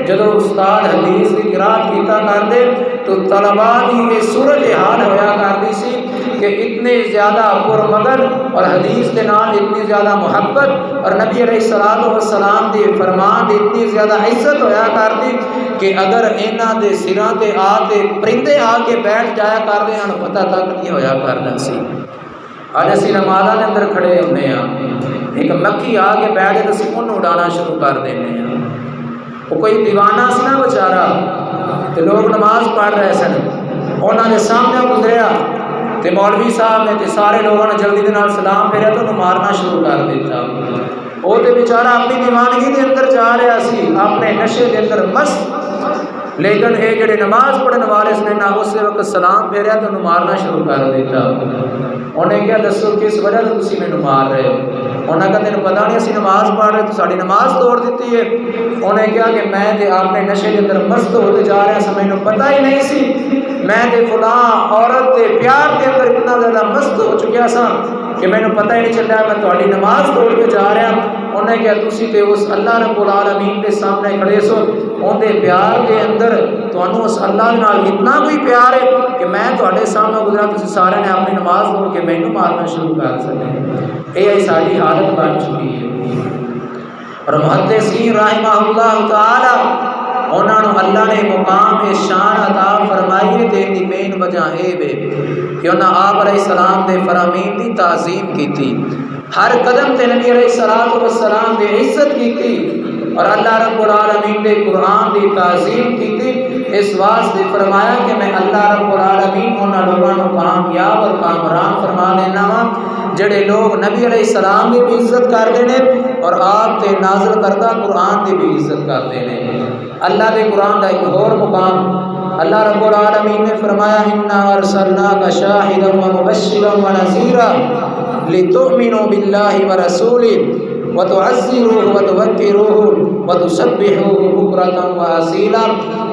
جدو استاد حدیث کی قرات کیتا کرتے تو طلباء کی یہ صورتحال ہویا کرتی سی کہ اتنے زیادہ پرمگن اور حدیث کے نال اتنی زیادہ محبت اور نبی علیہ السلام دی فرمان دی اتنی زیادہ عزت ہویا کرتی کہ اگر انہاں دے سراں تے آ کے پرندے آ کے بیٹھ جایا کرتے ہیں پتہ تک نہیں ہویا کرتا سی۔ اج اسی نمازاں دے اندر کھڑے ہوندے ہاں، ایک مکھی آ کے بیٹھے تو اسی انہوں اڑانا شروع کر دینے ہاں۔ وہ کوئی دیوانہ سی نا بیچارہ تے لوگ نماز پڑھ رہے سن، انہاں دے سامنے گزریا تے مولوی صاحب نے تے سارے لوگوں نے جلدی دے نال سلام پھیریا تو انہوں مارنا شروع کر دیتا۔ وہ تے بیچارہ اپنی دیوانگی دے اندر جا رہا سی، اپنے نشے دے اندر مست، لیکن اے جڑے نماز پڑھنے والے اس نے نہ اس وقت سلام پھیریا تو انہوں مارنا شروع کر دیتا۔ انہیں کیا دسو کس وجہ سے تسی مینوں مار رہے ہو؟ انہیں کہا تینوں پتہ نہیں اسی نماز پڑھ رہے تو ساری نماز توڑ دیتی ہے۔ انہیں کہا کہ میں تے اپنے نشے کے اندر مست ہوتے جا رہا سا، مینوں پتہ ہی نہیں سی، میں تے فلاں عورت کے پیار کے اندر اتنا زیادہ مست ہو چکیا سا کہ مینوں پتہ ہی نہیں چلیا میں تہاڈی نماز توڑ کے جا رہا۔ انہیں کہا تسی تے اس اللہ رب العالمین کے سامنے کھڑے سو، اون دے پیار کے اندر تانوں اس اللہ نال اتنا کوئی پیار ہے کہ میں تہاڈے سامنے گزرا تسی سارے نے اپنی نماز توڑ کے مینوں مارنا شروع کر سکے۔ یہ ساری حالت بن چکی ہے۔ اور محدثین رحمہ اللہ تعالی انہاں نوں اللہ نے مقام شان عطا فرمائی ہے تے دی مین وجہ اے وے کہ انہاں آپ علیہ السلام دے فرامین دی تعظیم کیتی، ہر قدم تے نبی علیہ السلام دی عزت کیتی اور اللہ رب العالمین دے قرآن دی تعظیم کیتی۔ اس واسطے فرمایا کہ میں اللہ رب العالمین انہاں لوگاں نوں کامیاب اور کامران فرما دینا وا جڑے لوگ نبی علیہ السلام دی بھی عزت کرتے ہیں اور آپ تے نازل کردہ قرآن دی بھی عزت کرتے ہیں۔ اللہ دے قرآن دا ایک اور مقام اللہ رب العالمین نے فرمایا انا ارسلناک شاہدا ومبشرا ونذیرا لتؤمنوا باللہ ورسولہ وتعزروه وتوقروه وتسبحوه بکرۃ واصیلا۔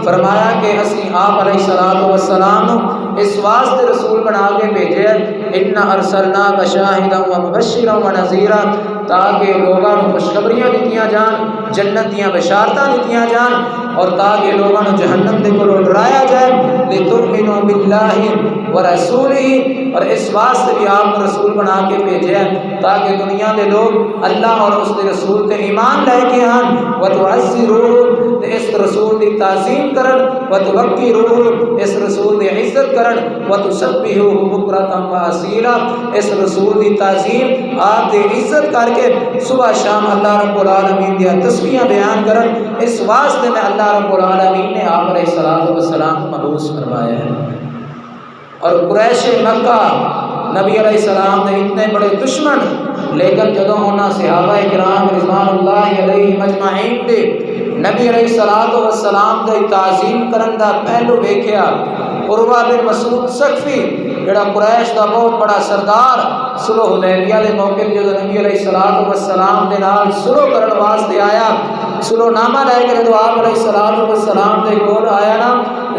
فرمایا کہ اسی آپ علیہ السلام اس واسطے رسول بنا کے بھیجے انا ارسلناک شاہدا ومبشرا ونذیرا تاکہ لوگاں نوں خوشخبریاں دتیاں جان، جنت دیاں بشارتاں دتیاں جان اور تاکہ لوگاں نوں جہنم دے کولوں ڈرایا جائے۔ لتؤمنوا باللہ ورسولہ، اور اس واسطے بھی آپ کو رسول بنا کے بھیجے تاکہ دنیا دے لوگ اللہ اور اس کے رسول تے ایمان لے کے آن، وتعزروه تے اس رسول دی تعظیم کرن، وتوقروه اس رسول دی عزت کرن، وتسبحوه بکرۃ واصیلا اس رسول دی تعظیم آپ دی عزت کر کے صبح شام اللہ رب العالمین دی تسبیحاں بیان کرن۔ اس واسطے میں اللہ رب العالمین نے آپ علیہ السلام کو مبعوث فرمایا ہے۔ اور قریش مکہ نبی علیہ السلام نے اتنے بڑے دشمن، لیکن جدوں انہاں صحابہ کرام رضوان اللہ علیہم اجمعین دے نبی علیہ السلام دی تعظیم کرن دا پہلو ویکھیا، عروہ بن مسعود ثقفی جڑا قریش دا بہت بڑا سردار صلح حدیبیہ دے موقع تے جدوں نبی علیہ السلام دے نال صلح کرن واسطے آیا، صلح نامہ لے کے جدوں آپ علیہ السلام دے کول آیا نا،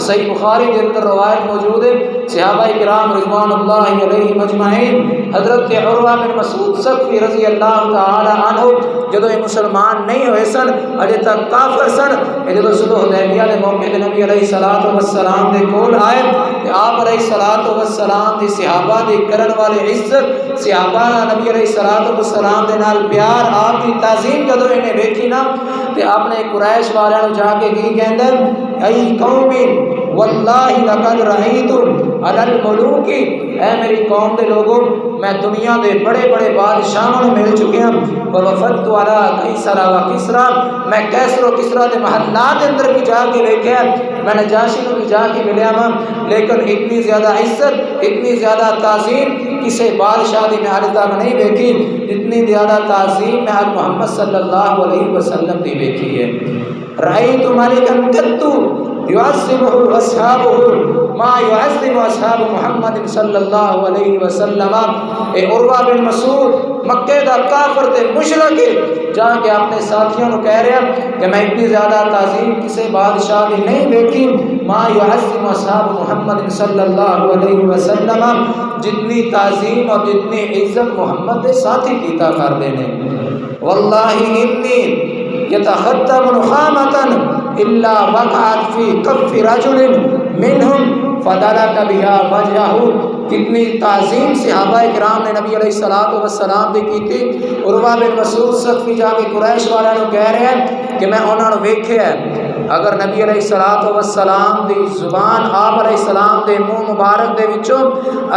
صحیح بخاری کے اندر روایت موجود ہے، صحابہ کرام رضوان اللہ علیہم اجمعین حضرت عروہ بن مسعود ثقفی رضی اللہ تعالی عنہ جدوں یہ مسلمان نہیں ہوئے سن، اجے تک کافر سن، جدوں صلح حدیبیہ دے موقع تے نبی علیہ السلام دے کول آئے کہ آپ علیہ السلام دی صحابہ دی کرن والے عزت، صحابہ نبی علیہ السلام دے نال پیار، آپ دی تعظیم جدوں انہیں ویکھی نا تے اپنے قریش والوں جا کے کی کہندے ای قومی واللہ لقد رأیت علی الملوک، اے میری قوم دے لوگوں میں دنیا دے بڑے بڑے بادشاہوں نے مل چکے ہیں، ووفدت علی قیصر و کسریٰ، میں کیسر و کسریٰ دے محلات اندر بھی جا کے ویکھیا، میں نجاشی کو بھی جا کے ملیا ہاں، لیکن اتنی زیادہ عزت اتنی زیادہ تعظیم کسی بادشاہ دی میں آج تک نہیں ویکھی جتنی زیادہ تعظیم میں آج محمد صلی اللہ علیہ وسلم دی ویکھی ہے۔ رأیت ملکا قط يعظمه اصحابه ما يعظم اصحاب محمد صلی اللہ علیہ وسلم۔ اے عروہ بن مسعود مکے دا کافر تے مشرک جا کے اپنے ساتھیوں کو کہہ رہا کہ میں اتنی زیادہ تعظیم کسی بادشاہ کی نہیں دیکھی، ما يعظم اصحاب محمد صلی اللہ علیہ وسلم، جتنی تعظیم اور جتنی عزت محمد کے ساتھی کیتا کر دینے۔ واللہ انی یتخطب نخامۃ الا وقعت فی کف رجل منہم فدلک بها وجہہ۔ کتنی تعظیم صحابہ کرام نے نبی علیہ السلام دی کیتی۔ عروہ بن مسعود ثقفی جا کے قریش والوں کہہ رہے ہیں کہ میں انہوں نے ویکھیا ہے اگر نبی علیہ السلام دی زبان آپ علیہ السلام دے منہ مبارک دے وچوں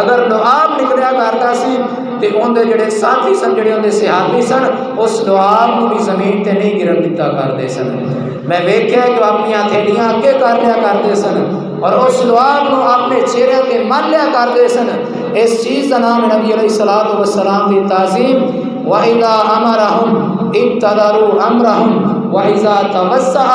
اگر لعاب نکلیا کرتا سی تے اون دے جڑے ساتھی سن جڑے اون دے صحابی سن اس لعاب نوں بھی زمین تے نہیں گرن دتا کردے سن۔ میں ویکھیا کہ اپنی ہتھیلیاں اگے کر لیا کرتے سن اور اس لعاب نوں اپنے چہرے تے مل لیا کرتے سن۔ اس چیز کا نام نبی علیہ السلام دی تعظیم۔ وَإِذَا أَمَرَهُمْ ابْتَدَرُوا أَمْرَهُمْ وَإِذَا تَوَسَّعَ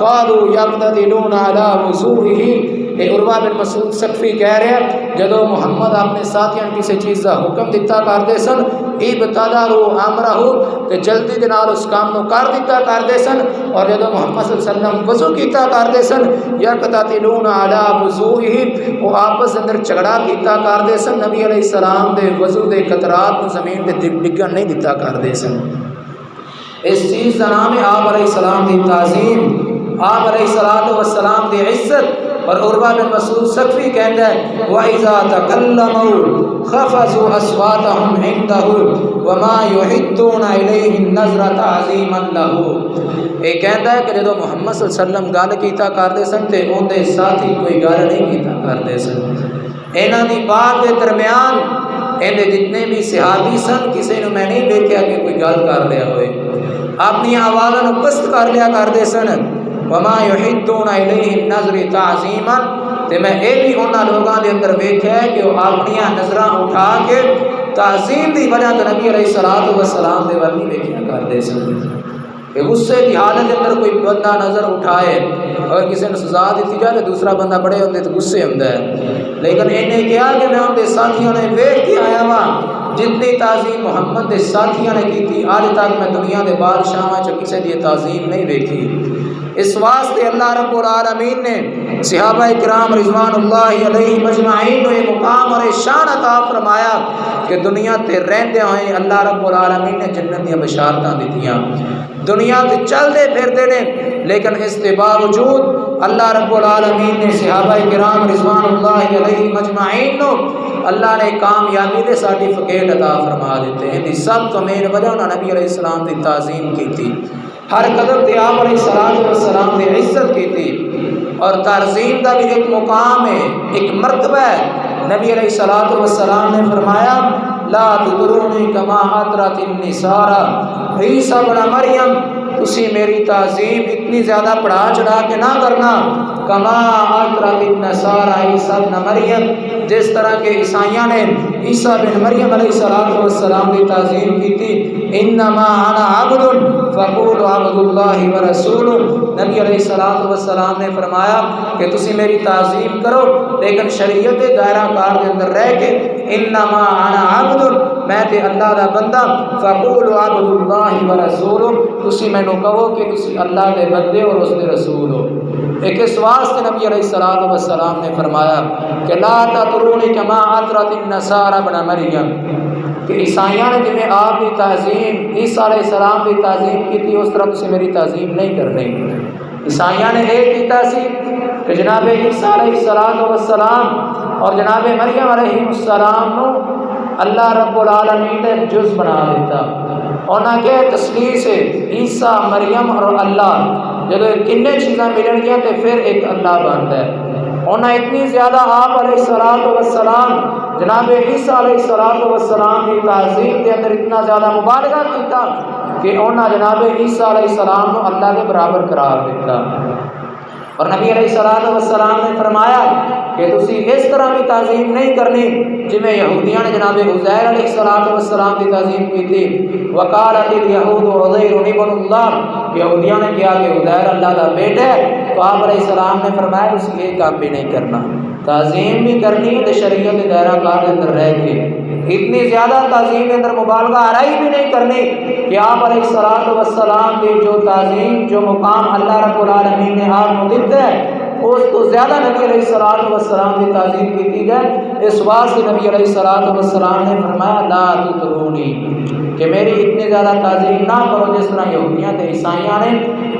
قَالُوا يَقْتَدِلُونَ عَلَى وُضُوئِهِ۔ عروہ بن مسعود ثقفی کہہ رہے ہیں جدو محمد اپنے ساتھیاں کسی چیز کا حکم دیتا کرتے سن ابتداروا امرہ تے جلدی دے نال اس کام نو کر دیتا کرتے سن، اور جدو محمد صلی اللہ علیہ وسلم وضو کیتا کرتے سن یقتتلون علی وضوئہ، وہ آپس اندر جھگڑا کیتا کرتے سن، نبی علیہ السلام دے وضو دے قطرات نو زمین تے ڈگن نہیں دیتا کرتے سن۔ اس چیز کا نام ہے آپ علیہ السلام دی تعظیم، آپ علیہ السلام دی عزت۔ اور عروہ بن مسعود ثقفی کہندا ہے وَإِذَا تَكَلَّمُوا خفضوا اصواتهم عنده وما يحدون الیہ النظر تعظیما له۔ یہ کہتا ہے کہ جدو محمد صلی اللہ علیہ وسلم گل کیتا کرتے سن تے اندے ساتھی کوئی گل نہیں کیتا کرتے سن۔ انہاں دی بات دے درمیان اندے جتنے بھی صحابی سن کسی نے میں نہیں دیکھا کہ کوئی گل کر لیا ہوئے، اپنی آوازاں پست کر لیا کرتے سن۔ وما یحدون الیہ النظر تعظیما، تے میں یہ بھی انہاں لوگاں دے اندر ویکھیا ہے کہ وہ اپنی نظراں اٹھا کے تعظیم دی وجہ تو نبی علیہ الصلوۃ والسلام دے ول نہیں ویکھیا کرتے سن کہ غصے کی حالت اندر کوئی بندہ نظر اٹھائے اگر کسی نے سزا دیتی جائے تو دوسرا بندہ بڑے ہوتے تو غصے ہوتا ہے، لیکن انہیں کہا کہ میں ان کے ساتھیوں نے ویکھ کے آیا ہاں جتنی تعظیم محمد کے ساتھیوں نے کی تھی آج تک میں دنیا کے بادشاہاں چ کسی کی تعظیم نہیں ویکھی۔ اس واسطے اللہ رب العالمین نے صحابہ کرام رضوان اللہ علیہ مجمعین کو یہ مقام اور شان عطا فرمایا کہ دنیا تے رہندے ہوئے اللہ رب العالمین نے جنت دیا بشارتاں دتیاں، دنیا تے چلتے پھرتے نے، لیکن اس کے باوجود اللہ رب العالمین نے صحابہ کرام رضوان اللہ علیہ مجمعین کو اللہ نے کامیابی کے سرٹیفکیٹ عطا فرما دیتے ہیں۔ سب تو مین وجہ انہوں نے نبی علیہ السلام کی تعظیم کی تھی، ہر قدم تے آپ علیہ السلام نے عزت کی تھی، اور تعظیم کا بھی ایک مقام ہے، ایک مرتبہ ہے۔ نبی علیہ السلام نے فرمایا لا تطرونی کما اطرت النصارى، عیسیٰ بن مریم تسی میری تعظیم اتنی زیادہ پڑھا چڑھا کے نہ کرنا، کما اطرت النصارى عیسیٰ بن مریم، جس طرح کے عیسائیوں نے عیسیٰ بن مریم علیہ السلام کی تعظیم کی تھی۔ انما انا عبد فقولوا عبد اللہ ورسولہ، نبی علیہ السلام نے فرمایا کہ تسی میری تعظیم کرو لیکن شریعت دائرہ کار کے اندر رہ کے، انما انا عبد، میں تے اللہ دا بندہ، فقولوا عبد اللہ ورسولہ، تسی مینوں کہو کہ تسی اللہ دے بندے اور اس دے رسول ہو۔ ایک اس واسطے نبی علیہ السلام نے فرمایا کہ لا تطرونی کما اطرت النصارى ابن مریم، کہ عیسائیوں نے جنہیں آپ کی تعظیم عیسیٰ علیہ السلام کی تعظیم کی تھی اس طرح سے میری تعظیم نہیں کرنی۔ عیسائیوں نے ایک کیتا سی کہ جناب عیسیٰ علیہ السلام اور جناب مریم علیہ السلام کو اللہ رب العالمین نے جز بنا دیتا، انہاں کے تسلیث سے عیسیٰ مریم اور اللہ جب کنے چیزاں ملن گیا تو پھر ایک اللہ بنتا ہے۔ انہاں اتنی زیادہ آپ علیہ السلام جناب عیسیٰ علیہ السلام کی تعظیم کے اندر اتنا زیادہ مبالغہ کیتا کہ انہاں جناب عیسیٰ علیہ السلام کو اللہ کے برابر قرار دیتا، اور نبی علیہ السلام نے فرمایا کہ تسی اس طرح بھی تعظیم نہیں کرنی جی میں یہودیاں نے جناب عزیر علیہ السلام کی تعظیم کی تھی۔ وقالت الیہود عزیر ابن اللہ، یہودیاں نے کہا کہ عزیر اللہ کا بیٹا ہے، تو آپ علیہ السلام نے فرمایا تسی ایک کام بھی نہیں کرنا، تعظیم بھی کرنی ہے شریعت دائرہ کار کے اندر رہ کے، اتنی زیادہ تعظیم کے اندر مبالغہ آرائی بھی نہیں کرنی کہ آپ علیہ السلام کی جو تعظیم جو مقام اللہ رب العالمین نے آپ کو دیتا ہے اس تو زیادہ نبی علیہ السلام کی تعظیم کی جائے۔ اس واسطے نبی علیہ السلام نے فرمایا لا تطرونی، کہ میری اتنی زیادہ تعظیم نہ کرو جس طرح یہودیاں تے عیسائیاں نے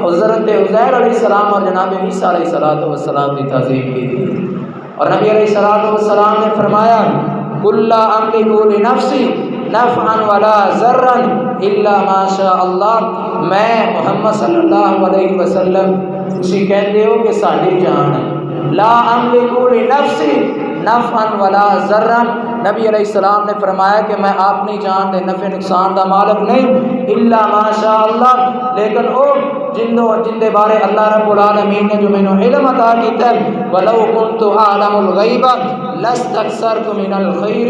حضرت عزیر علیہ السلام اور جناب عیسیٰ علیہ السلام کی تعظیم کی تھی۔ اور نبی علیہ السلام نے فرمایا قل لا املک لنفسی نفعا ولا ضرا الا ما شاء اللہ، میں محمد صلی اللہ علیہ وسلم اسی کہتے ہو کہ ساڈی جان ہے، لا املک لنفسی نفعا ولا ضرا، نبی علیہ السلام نے فرمایا کہ میں اپنی جان دے نفع نقصان دا مالک نہیں، الا ما شاء اللہ، لیکن او جن دے بارے اللہ رب العالمین نے جو مینوں علم عطا کیتا ہے، ولو كنت اعلم الغیب لاستكثرت من الخیر،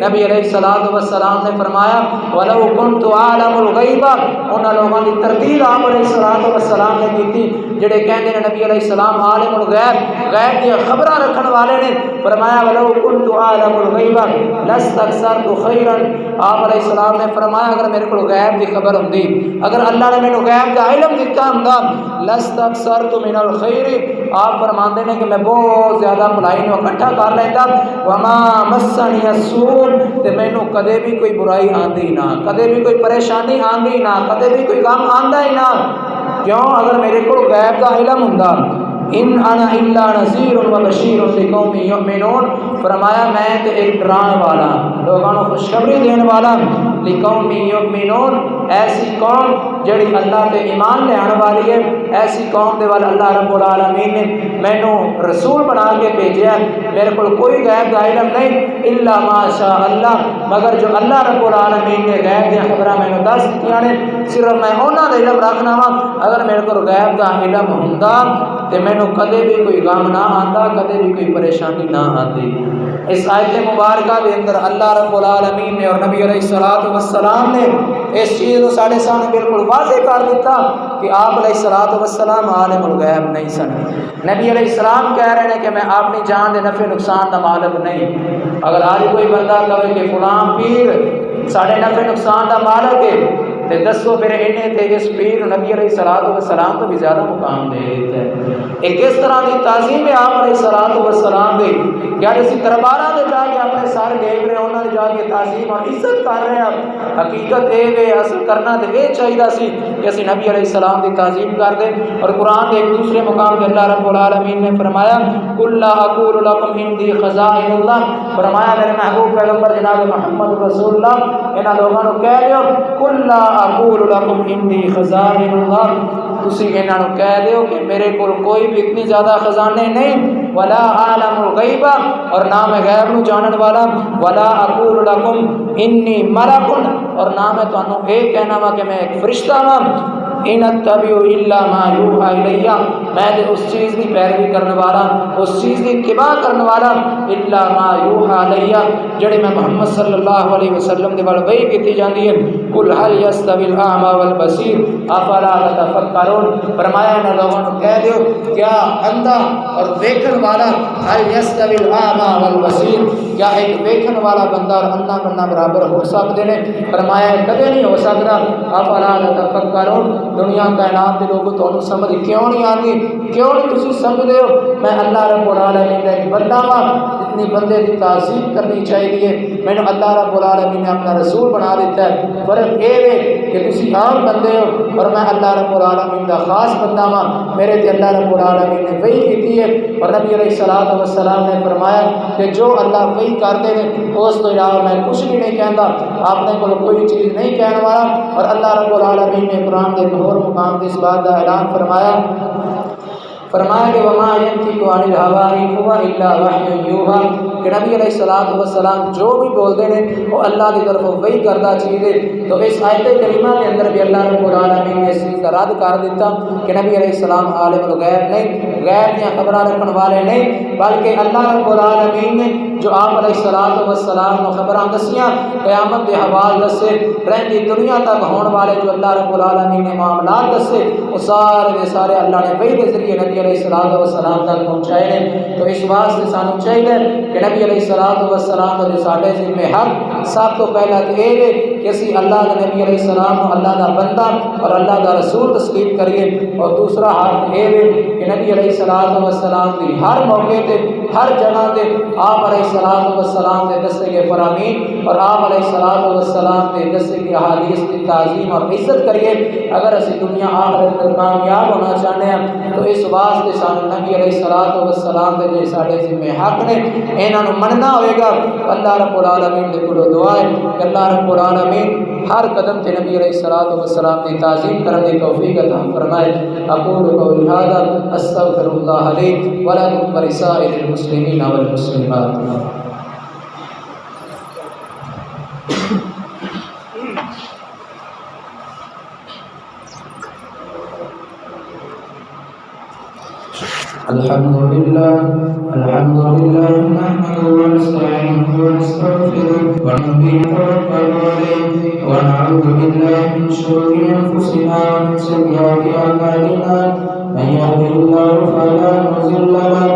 نبی علیہ السلام نے فرمایا ولو كنت اعلم الغیب، ان لوگوں کی تردید آپ علیہ السلام نے کی تھی جڑے کہندے نے نبی علیہ السلام عالم الغیب، غیب کی خبراں رکھن والے نے، فرمایا ولو كنت اعلم الغیب لاستكثرت خیرا، آپ علیہ السلام نے فرمایا اگر میرے کو غیب کی خبر ہوندی، اگر اللہ نے مینوں غیب کا علم دیتا ہوندا، لاستكثرت من الخیر، آپ فرماندے نے کہ میں بہت زیادہ بھلائی نو اکٹھا کر لیندا، وما مسنی السوء، تے مینوں کدے بھی کوئی برائی آندی نہ، کدے بھی کوئی پریشانی آندی نہ، کدے بھی کوئی غم آندا ہی نہ، کیوں؟ اگر میرے کو غیب کا علم ہوندا، ان انا الا نذیر و بشیر لقوم یؤمنون، فرمایا میں تے ایک ڈران والا، لوگوں کو خوشخبری دین والا، لقوم یؤمنون ایسی قوم جڑی اللہ تے ایمان لے آنے والی ہے، ایسی قوم دے وال اللہ رب العالمین نے مینوں رسول بنا کے بھیجیا، میرے کول کوئی غیب دا علم نہیں الا ما شاء اللہ، مگر جو اللہ رب العالمین نے غیب دی خبراں مینوں دس دتیاں نے صرف میں انہاں دا علم رکھنا وا، اگر میرے کول غیب دا علم ہوندا تے مینوں کدے بھی کوئی غم نہ آندا، کدے بھی کوئی پریشانی نہ آندی۔ اس آیت مبارکہ دے اندر اللہ رب العالمین نے اور نبی علیہ الصلوۃ والسلام نے اس چیز کو ساڈے سامنے بالکل واضح کر دیتا کہ آپ علیہ الصلوۃ والسلام عالم الغیب نہیں سن۔ نبی علیہ السلام کہہ رہے ہیں کہ میں اپنی جان دے نفع نقصان دا مالک نہیں۔ اگر آج کوئی بندہ کہے کہ فلاں پیر ساڈے نفع نقصان دا مالک ہے تے دسو پھر انہیں تے اس پیر نبی علیہ الصلوۃ والسلام تو بھی زیادہ مقام دے دیتا ہے۔ ایک کس طرح کی تعظیم ہے آپ علیہ الصلوۃ والسلام دی، کیا اسی درباراں دے جا کے اپنے سر ڈیگ رہے انہاں دے جا کے تعظیم اور عزت کر رہے ہیں؟ حقیقت اے وے اصل کرنا تے اے چاہیے سی کہ اسی نبی علیہ السلام دی تعظیم کر دیں۔ اور قرآن دے ایک دوسرے مقام تے اللہ رب العالمین نے فرمایا قل لا اقول لكم عندي خزائن اللہ، فرمایا میرے محبوب پیغمبر جناب محمد رسول اللہ انہاں لوگوں کو کہہ دیو قل لا اقول لكم عندي خزائن اللہ، تسی انہاں نو کہہ دیو کہ میرے کول کوئی بھی اتنی زیادہ خزانے نہیں، ولا عالم الغیب اور نہ میں غیب نو جانن والا، ولا اقول لكم انی ملک اور نہ میں تانوں اے کہنا وا کہ میں ایک فرشتہ ہاں، ان اتبع الا ما یوحى الی، میں تے اس چیز دی پیروی کرنے والا، اس چیز دی اتباع کرنے والا، الا ما یوحى الی جڑے میں محمد صلی اللہ علیہ وسلم دے ول وحی کیتی جاندی ہے۔ قل هل يستوي الاعمى والبصير افلا تتفکرون، فرمایا انہاں لوگوں کو کہہ دیو کیا اندھا اور دیکھن والا هل يستوي الاعمى والبصير، کیا ایک دیکھن والا بندہ اور اندھا بندہ برابر ہو سکتے ہیں؟ فرمایا کدے نہیں ہو سکتا۔ افلا تتفکرون، دنیا کائنات کے لوگوں تو سمجھ کیوں نہیں آتی، کیوں نہیں تسی سمجھتے ہو میں اللہ رب العالمین کا ایک بندہ ہاں، اتنی بندے کی تعظیم کرنی چاہیے، میں نے اللہ رب العالمین نے اپنا رسول بنا دیتا ہے۔ فرق یہ ہے کہ تسی عام بندے ہو اور میں اللہ رب العالمین کا خاص بندہ ہاں، میرے تے اللہ رب العالمین نے وحی کی ہے، اور نبی علیہ الصلوۃ والسلام نے فرمایا کہ جو اللہ وحی کرتے ہیں اس تو علاوہ میں کچھ بھی نہیں کہتا، آپ نے کوئی چیز نہیں کہنے والا۔ اور اللہ رب العالمین نے قرآن کے اور مقام کے اس بات کا اعلان فرمایا کہ وما ينطق عن الهوى ان هو الا وحی یوحى، کہ نبی علیہ الصلوۃ والسلام جو بھی بولتے ہیں وہ اللہ کی طرف وحی کردہ چیز ہے۔ تو اس آیت کریمہ کے اندر بھی اللہ رب العالمین نے اس چیز کا رد کر دیتا کہ نبی علیہ السلام عالم الغیب نہیں، غیب دیا خبراں رکھنے والے نہیں، بلکہ اللہ رب العالمین نے جو آپ علیہ الصلوۃ والسلام کو خبراں دسیاں قیامت کے حوال دسے، رہندی دنیا تک ہون والے جو اللہ رب العالمین نے معاملات دسے وہ سارے دے سارے اللہ نے وحی کے ذریعے نبی علیہ الصلوۃ والسلام تک پہنچائے ہیں۔ تو اس واسطے سانوں چاہیے کہ نبی علیہ الصلوۃ والسلام کا جو ساڈے ذمہ حق سب تو پہلا تو یہ ہے کہ اسی اللہ کے نبی علیہ السلام کو اللہ کا بندہ اور اللہ کا رسول تسلیم کریے، اور دوسرا حق یہ ہے کہ نبی علیہ الصلوۃ والسلام کی ہر موقع تے ہر جگہ تے آپ علیہ الصلوۃ والسلام کے دسے گئے فرامین اور آپ علیہ الصلوۃ والسلام کے دسے گئے احادیث کی تعظیم اور عزت کریے۔ اگر اسی دنیا آخرت میں کامیاب ہونا چاہتے ہیں تو اس واسطے سانوں نبی علیہ الصلوۃ والسلام کے جو ساڈے ذمہ حق نے انہاں نوں مننا ہوئے گا۔ اللہ رب العالمین دے کولوں دعا ہے کہ اللہ رب العالمین ہر قدم تے نبی علیہ الصلوۃ والسلام کی تعظیم کرنے کی توفیق عطا فرمائے۔ اقول قولی ھذا استغفر اللہ لی ولکم ولسائر المسلمین والمسلمات۔ الحمد لله نحمده ونستعينه ونستغفره ونتوكل عليه ونعوذ بالله من شرور انفسنا ومن سيئات اعمالنا، من يهده الله فلا مضل له